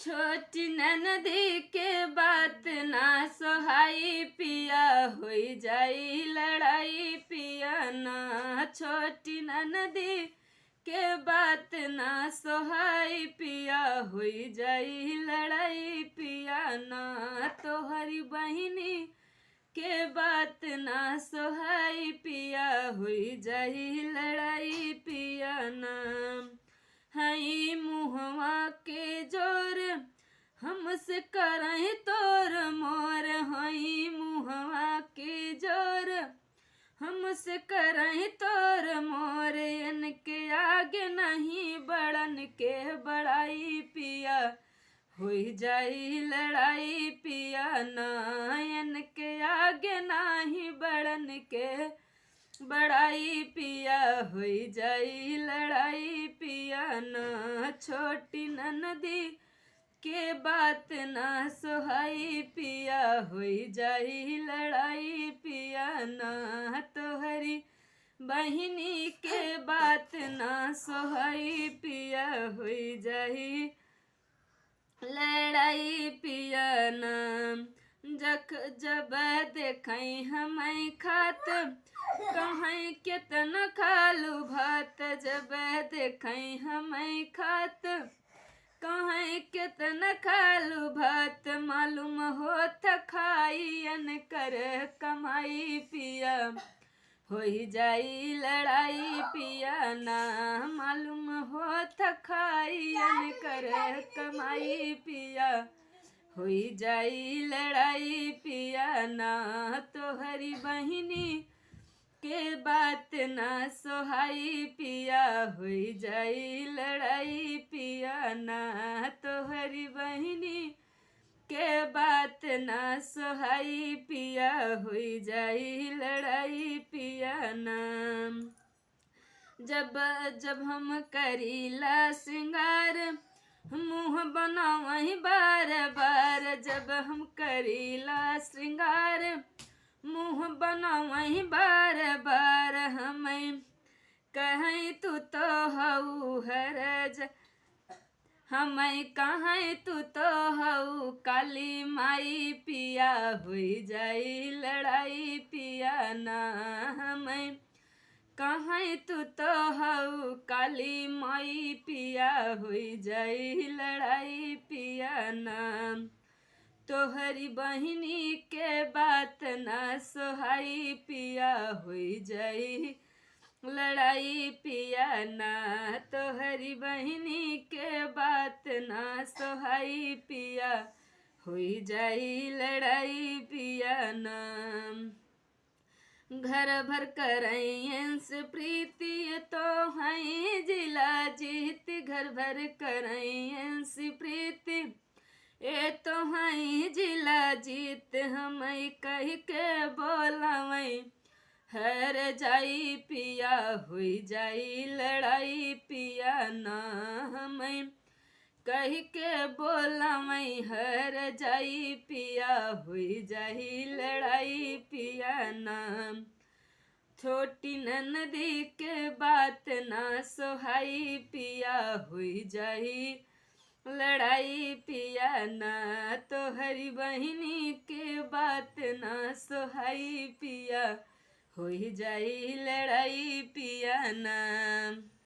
छोटी ननदी के बात ना सोहाई पिया होई जाई लड़ाई पिया ना। छोटी ननदी के बात ना सोहाई पिया होई जाई लड़ाई पिया ना। तोहरी बहिनी के बात ना सोहाई पिया होई जाई लड़ाई पिया ना। हई मुहवा के जोर हमसे करही तोर मोर। हई मुहवा के जोर हमसे करही तोर मोर। इनके आगे नहीं बड़न के बड़ाई पिया होई जाई लड़ाई पिया ना। इनके आगे नहीं बड़न के बड़ाई पिया होई जाई लड़ाई पिया ना। छोटी ननदी के बात ना सोहाई पिया होई जाई लड़ाई पिया ना। तोहरी बहिनी के बात ना सोहाई पिया होई जाई लड़ाई पिया ना। जब देखई हमें खात कहीं कितना खालू भात। जब देखई हमें खात कहीं कितना खालू भात। मालूम होत खाइयन कर कमाई पिया होई जाई लड़ाई पिया ना। मालूम होत खाइयन कर कमाई पिया होई जाई लड़ाई पिया ना। तोहरी बहिनी के बात ना सोहाई पिया होई जाई लड़ाई पिया ना। तोहरी बहिनी के बात ना सोहाई पिया होई जाई लड़ाई पिया ना। जब हम करीला श्रृंगार मुँह बनावही बार बार। जब हम करीला श्रृंगार मुँह बनावही बार बार। हमें कहीं तू तो हऊ हरज हमें कहीं तू तो हऊ काली माई पिया होई जाई लड़ाई पिया ना। हमें कहीं तू तो हऊ काली माई पिया होई जाई लड़ाई पिया ना। तोहरी बहिनी के बात ना सोहाई पिया होई जाई लड़ाई पिया ना। तोहरी बहिनी के बात ना सोहाई पिया होई जाई लड़ाई पिया ना। घर भर करैंस प्रीति तो हई जिला जीत। घर भर करैंस प्रीति ए तो हई जिला जीत। हमें कह के बोलावई हर जाई पिया होई जाई लड़ाई पिया ना। हमें कह के बोलावई हर जाई पिया होई जाई लड़ाई पिया ना। छोटी ननदी के बात ना सोहाई पिया होई जाई लड़ाई पिया ना। तोहरी बहिनी के बात ना सोहाई पिया होई जाई लड़ाई पिया ना।